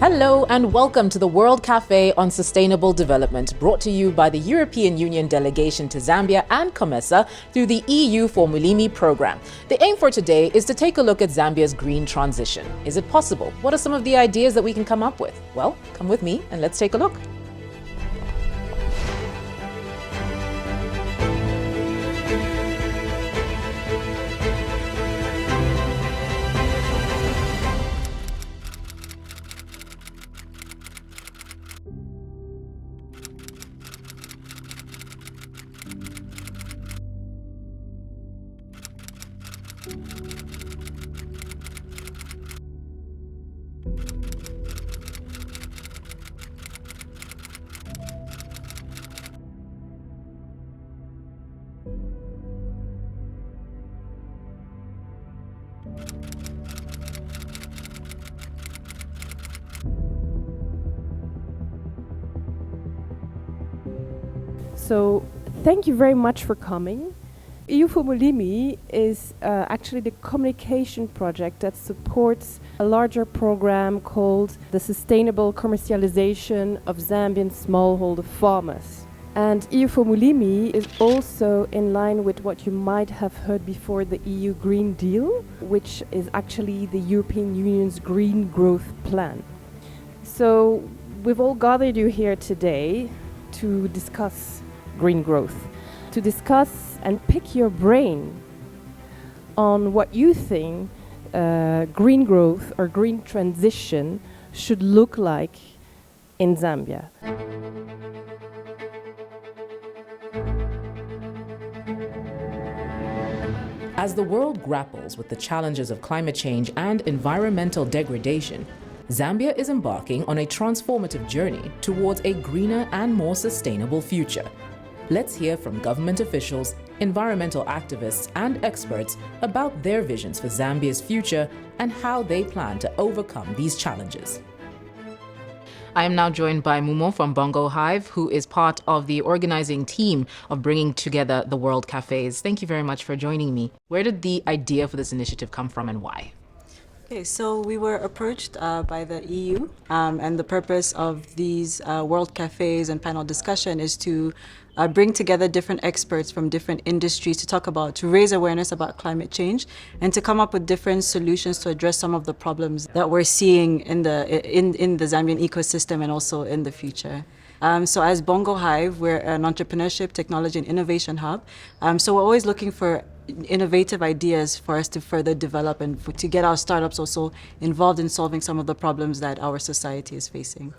Hello and welcome to the World Café on Sustainable Development, brought to you by the European Union delegation to Zambia and COMESA through the EU Formulimi program. The aim for today is to take a look at Zambia's green transition. Is it possible? What are some of the ideas that we can come up with? Well, come with me and let's take a look. So thank you very much for coming. EU Formulimi is actually the communication project that supports a larger program called the Sustainable Commercialization of Zambian Smallholder Farmers. And EU Formulimi is also in line with what you might have heard before, the EU Green Deal, which is actually the European Union's Green Growth Plan. So we've all gathered you here today to discuss green growth, to discuss and pick your brain on what you think green growth or green transition should look like in Zambia. As the world grapples with the challenges of climate change and environmental degradation, Zambia is embarking on a transformative journey towards a greener and more sustainable future. Let's hear from government officials, environmental activists, and experts about their visions for Zambia's future and how they plan to overcome these challenges. I am now joined by Mumo from Bongo Hive, who is part of the organizing team of bringing together the World Cafés. Thank you very much for joining me. Where did the idea for this initiative come from and why? Okay, so we were approached by the EU, and the purpose of these World Cafés and panel discussion is to bring together different experts from different industries to raise awareness about climate change and to come up with different solutions to address some of the problems that we're seeing in the Zambian ecosystem and also in the future. So as Bongo Hive, we're an entrepreneurship, technology and innovation hub. So we're always looking for innovative ideas for us to further develop and to get our startups also involved in solving some of the problems that our society is facing.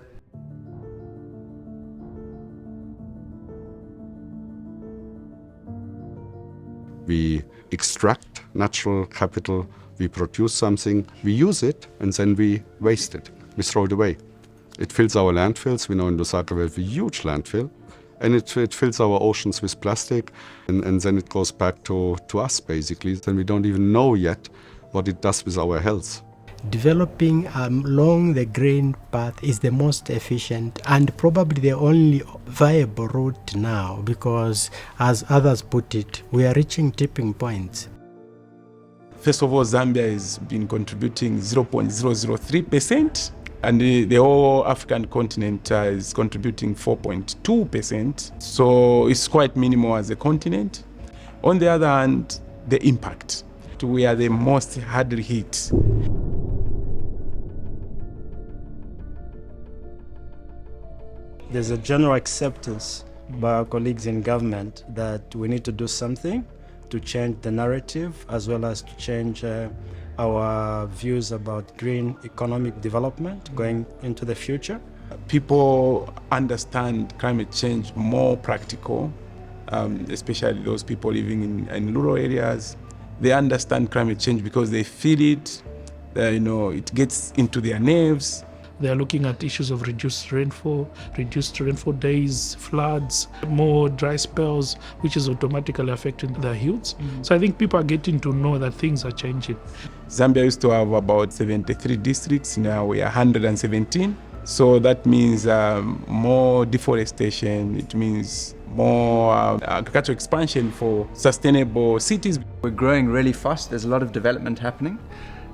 We extract natural capital, we produce something, we use it, and then we waste it. We throw it away. It fills our landfills. We know in Lusaka we have a huge landfill. And it fills our oceans with plastic, and then it goes back to us, basically. Then we don't even know yet what it does with our health. Developing along the green path is the most efficient and probably the only viable route now, because, as others put it, we are reaching tipping points. First of all, Zambia has been contributing 0.003%. And the whole African continent is contributing 4.2%. So it's quite minimal as a continent. On the other hand, the impact. We are the most hardly hit. There's a general acceptance by our colleagues in government that we need to do something to change the narrative, as well as to change our views about green economic development going into the future. People understand climate change more practical, especially those people living in rural areas. They understand climate change because they feel it, it gets into their nerves. They are looking at issues of reduced rainfall days, floods, more dry spells, which is automatically affecting their yields. So I think people are getting to know that things are changing. Zambia used to have about 73 districts, now we are 117. So that means more deforestation, it means more agricultural expansion for sustainable cities. We're growing really fast, there's a lot of development happening,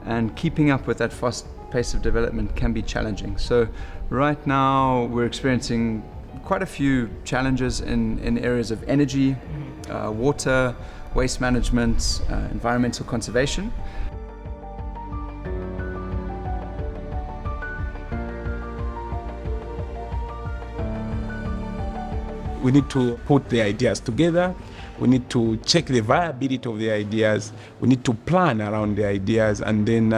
and keeping up with that fast pace of development can be challenging. So right now we're experiencing quite a few challenges in areas of energy, water, waste management, environmental conservation. We need to put the ideas together. We need to check the viability of the ideas. We need to plan around the ideas and then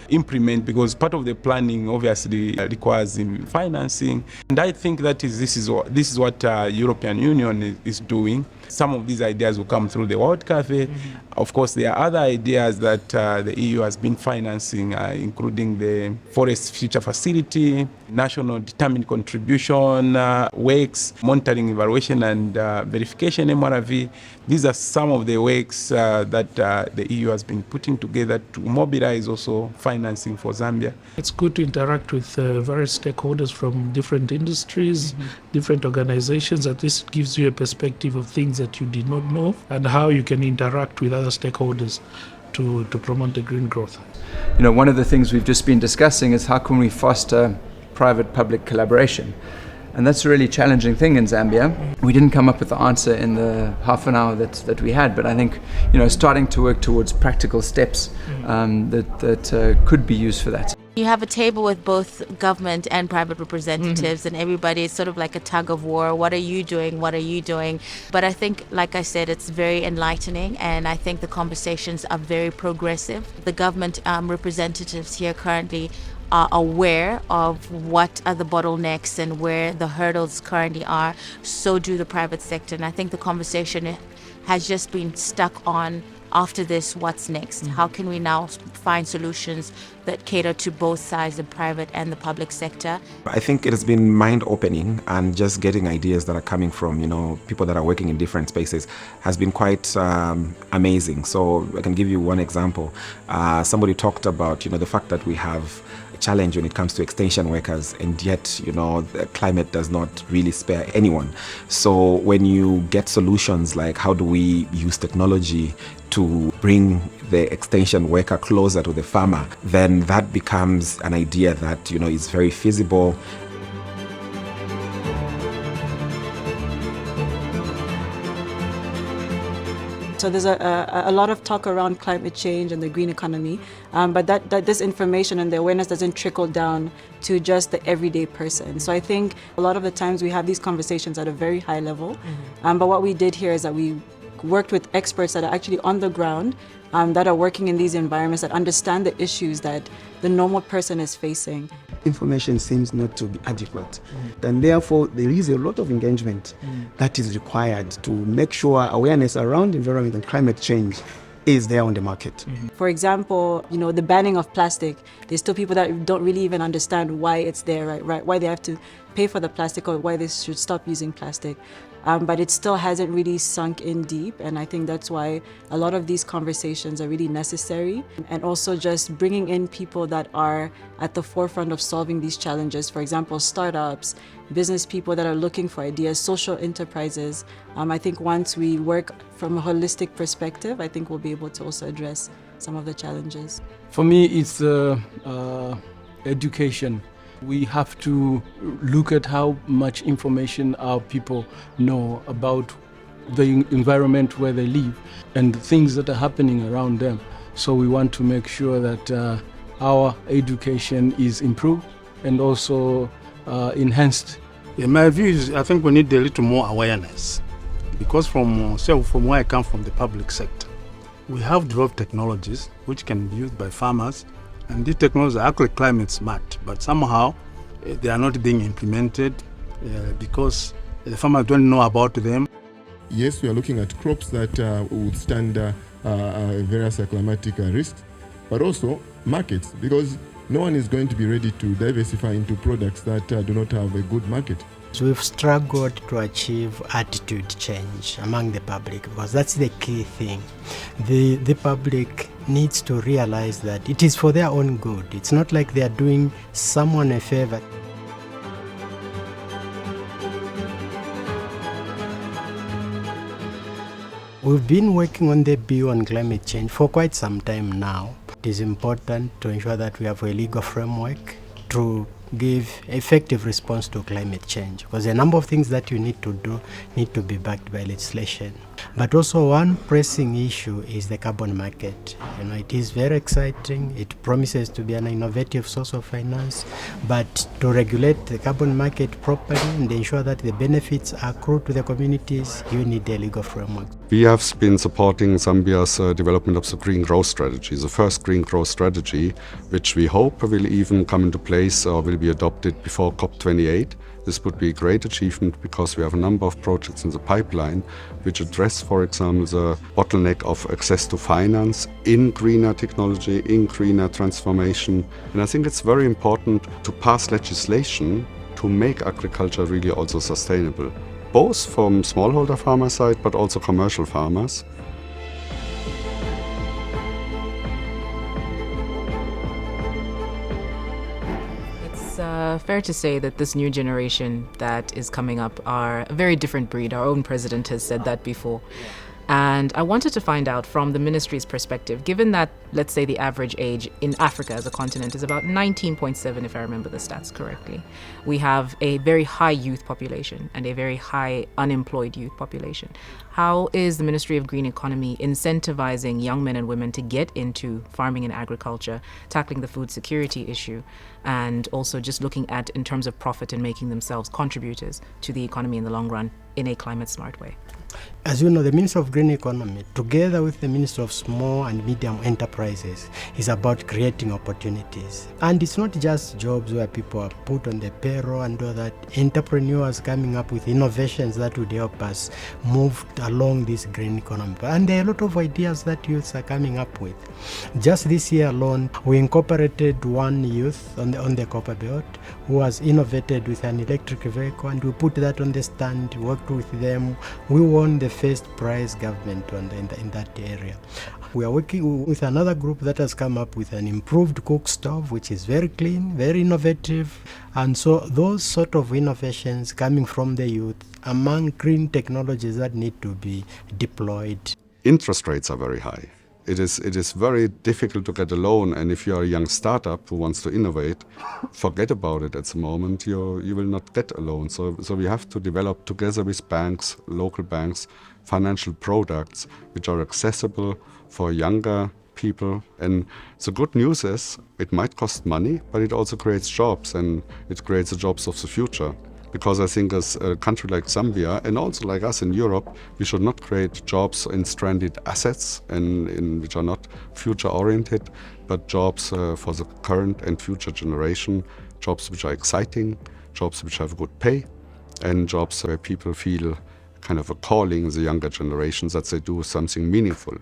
implement, because part of the planning obviously requires financing. And I think that this is what European Union is doing. Some of these ideas will come through the World Café. Of course, there are other ideas that the EU has been financing, including the Forest Future Facility, National Determined Contribution, works, monitoring, evaluation and verification, MRV. These are some of the works that the EU has been putting together to mobilize also financing for Zambia. It's good to interact with various stakeholders from different industries, different organizations. At least it gives you a perspective of things that you did not know and how you can interact with other stakeholders to promote the green growth. You know, one of the things we've just been discussing is how can we foster private-public collaboration. And that's a really challenging thing in Zambia. We didn't come up with the answer in the half an hour that we had, but I think, you know, starting to work towards practical steps that could be used for that. You have a table with both government and private representatives, and everybody is sort of like a tug of war. What are you doing? What are you doing? But I think, like I said, it's very enlightening, and I think the conversations are very progressive. The government representatives here currently are aware of what are the bottlenecks and where the hurdles currently are. So do the private sector. And I think the conversation has just been stuck on, after this, what's next? How can we now find solutions that cater to both sides, the private and the public sector? I think it has been mind-opening, and just getting ideas that are coming from, you know, people that are working in different spaces has been quite amazing. So I can give you one example. Somebody talked about, you know, the fact that we have challenge when it comes to extension workers, and yet, you know, the climate does not really spare anyone. So when you get solutions like how do we use technology to bring the extension worker closer to the farmer, then that becomes an idea that, you know, is very feasible. So there's a lot of talk around climate change and the green economy, but that this information and the awareness doesn't trickle down to just the everyday person. So I think a lot of the times we have these conversations at a very high level, but what we did here is that we worked with experts that are actually on the ground, that are working in these environments, that understand the issues that the normal person is facing. Information seems not to be adequate. And therefore, there is a lot of engagement that is required to make sure awareness around environment and climate change is there on the market. For example, you know, the banning of plastic, there's still people that don't really even understand why it's there, right? Why they have to pay for the plastic or why they should stop using plastic. But it still hasn't really sunk in deep, and I think that's why a lot of these conversations are really necessary, and also just bringing in people that are at the forefront of solving these challenges. For example, startups, business people that are looking for ideas, social enterprises. I think once we work from a holistic perspective, I think we'll be able to also address some of the challenges. For me, it's education. We have to look at how much information our people know about the environment where they live and things that are happening around them. So we want to make sure that our education is improved and also enhanced. In my view, I think we need a little more awareness, because from where I come from, the public sector, we have developed technologies which can be used by farmers. And these technologies are actually climate smart, but somehow they are not being implemented because the farmers don't know about them. Yes, we are looking at crops that would stand various climatic risks, but also markets, because no one is going to be ready to diversify into products that do not have a good market. So we've struggled to achieve attitude change among the public, because that's the key thing. The public needs to realize that it is for their own good. It's not like they are doing someone a favor. We've been working on the bill on climate change for quite some time now. is important to ensure that we have a legal framework to give effective response to climate change, because a number of things that you need to do need to be backed by legislation. But also one pressing issue is the carbon market. It is very exciting. It promises to be an innovative source of finance, but to regulate the carbon market properly and ensure that the benefits accrue to the communities, you need a legal framework. We have been supporting Zambia's development of the green growth strategy, the first green growth strategy, which we hope will even come into place or will be adopted before COP28. This would be a great achievement because we have a number of projects in the pipeline which address, for example, the bottleneck of access to finance in greener technology, in greener transformation. And I think it's very important to pass legislation to make agriculture really also sustainable, both from smallholder farmer side but also commercial farmers. Fair to say that this new generation that is coming up are a very different breed. Our own president has said that before. And I wanted to find out from the ministry's perspective, given that, let's say, the average age in Africa as a continent is about 19.7, if I remember the stats correctly. We have a very high youth population and a very high unemployed youth population. How is the Ministry of Green Economy incentivizing young men and women to get into farming and agriculture, tackling the food security issue, and also just looking at, in terms of profit, and making themselves contributors to the economy in the long run in a climate smart way? As you know, the Minister of Green Economy, together with the Minister of Small and Medium Enterprises, is about creating opportunities. And it's not just jobs where people are put on the payroll and all that. Entrepreneurs coming up with innovations that would help us move along this green economy. And there are a lot of ideas that youths are coming up with. Just this year alone, we incorporated one youth on the Copper Belt who has innovated with an electric vehicle, and we put that on the stand, worked with them. We won the first prize government in that area. We are working with another group that has come up with an improved cook stove, which is very clean, very innovative. And so those sort of innovations coming from the youth among green technologies that need to be deployed. Interest rates are very high. It is very difficult to get a loan, and if you're a young startup who wants to innovate, forget about it at the moment. You will not get a loan. So we have to develop together with banks, local banks, financial products which are accessible for younger people. And the good news is it might cost money, but it also creates jobs, and it creates the jobs of the future. Because I think as a country like Zambia, and also like us in Europe, we should not create jobs in stranded assets and which are not future-oriented, but jobs for the current and future generation, jobs which are exciting, jobs which have good pay, and jobs where people feel kind of a calling, the younger generations, that they do something meaningful.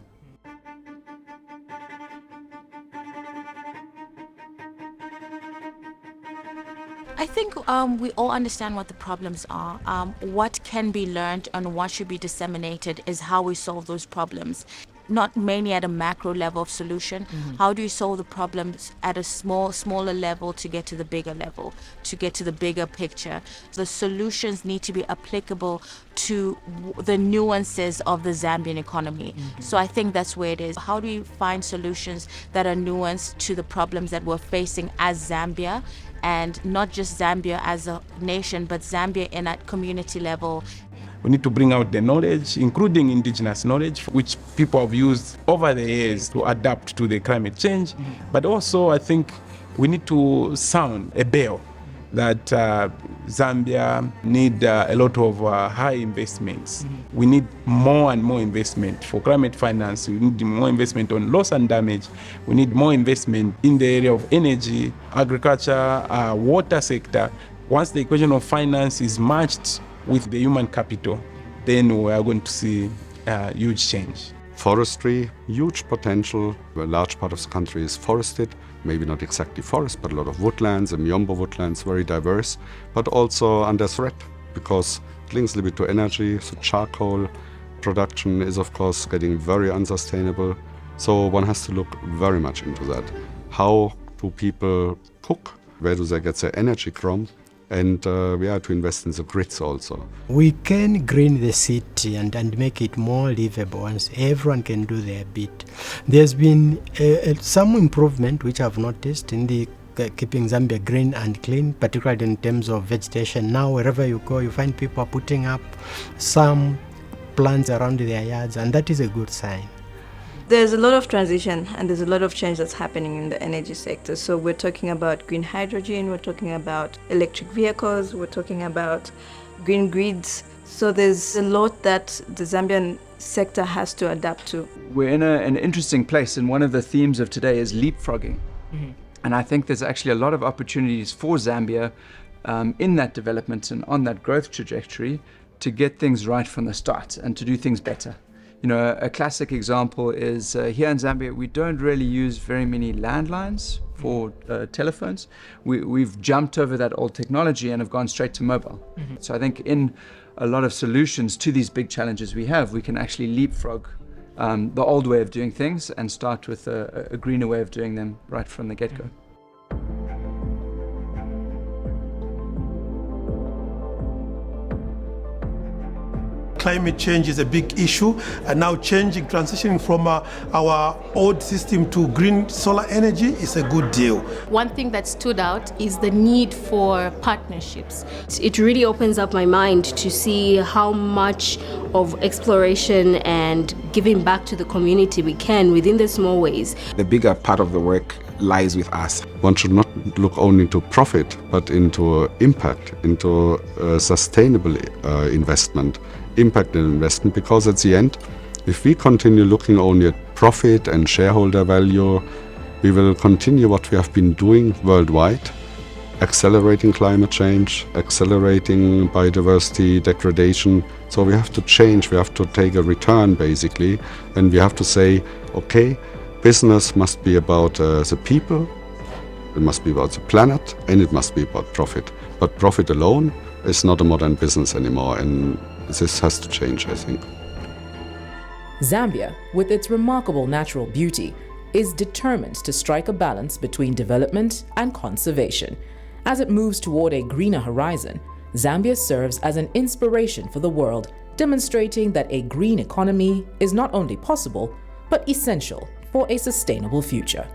I think we all understand what the problems are. What can be learned and what should be disseminated is how we solve those problems. Not mainly at a macro level of solution. How do you solve the problems at a smaller level to get to the bigger level, to get to the bigger picture? The solutions need to be applicable to the nuances of the Zambian economy. So I think that's where it is. How do you find solutions that are nuanced to the problems that we're facing as Zambia? And not just Zambia as a nation, but Zambia in a community level. We need to bring out the knowledge, including indigenous knowledge, which people have used over the years to adapt to the climate change. But also, I think we need to sound a bell that Zambia need a lot of high investments. We need more and more investment for climate finance. We need more investment on loss and damage. We need more investment in the area of energy, agriculture, water sector. Once the equation of finance is matched with the human capital, then we are going to see huge change. Forestry, huge potential. A large part of the country is forested. Maybe not exactly forest, but a lot of woodlands, and Miombo woodlands, very diverse, but also under threat because it links a little bit to energy. So charcoal production is, of course, getting very unsustainable. So one has to look very much into that. How do people cook? Where do they get their energy from? and we have to invest in the grids also. We can green the city and make it more livable, and everyone can do their bit. There's been some improvement which I've noticed in the keeping Zambia green and clean, particularly in terms of vegetation. Now wherever you go, you find people are putting up some plants around their yards, and that is a good sign. There's a lot of transition and there's a lot of change that's happening in the energy sector. So we're talking about green hydrogen, we're talking about electric vehicles, we're talking about green grids. So there's a lot that the Zambian sector has to adapt to. We're in an interesting place, and one of the themes of today is leapfrogging. Mm-hmm. And I think there's actually a lot of opportunities for Zambia in that development and on that growth trajectory to get things right from the start and to do things better. You know, a classic example is here in Zambia, we don't really use very many landlines for telephones. We've jumped over that old technology and have gone straight to mobile. Mm-hmm. So I think in a lot of solutions to these big challenges we have, we can actually leapfrog the old way of doing things and start with a greener way of doing them right from the get-go. Mm-hmm. Climate change is a big issue, and now transitioning from our old system to green solar energy is a good deal. One thing that stood out is the need for partnerships. It really opens up my mind to see how much of exploration and giving back to the community we can within the small ways. The bigger part of the work lies with us. One should not look only to profit, but into impact, into sustainable investment. Impact and investment, because at the end, if we continue looking only at profit and shareholder value, we will continue what we have been doing worldwide, accelerating climate change, accelerating biodiversity degradation. So we have to change, we have to take a return basically, and we have to say, okay, business must be about the people, it must be about the planet, and it must be about profit. But profit alone is not a modern business anymore, and this has to change, I think. Zambia, with its remarkable natural beauty, is determined to strike a balance between development and conservation. As it moves toward a greener horizon, Zambia serves as an inspiration for the world, demonstrating that a green economy is not only possible, but essential for a sustainable future.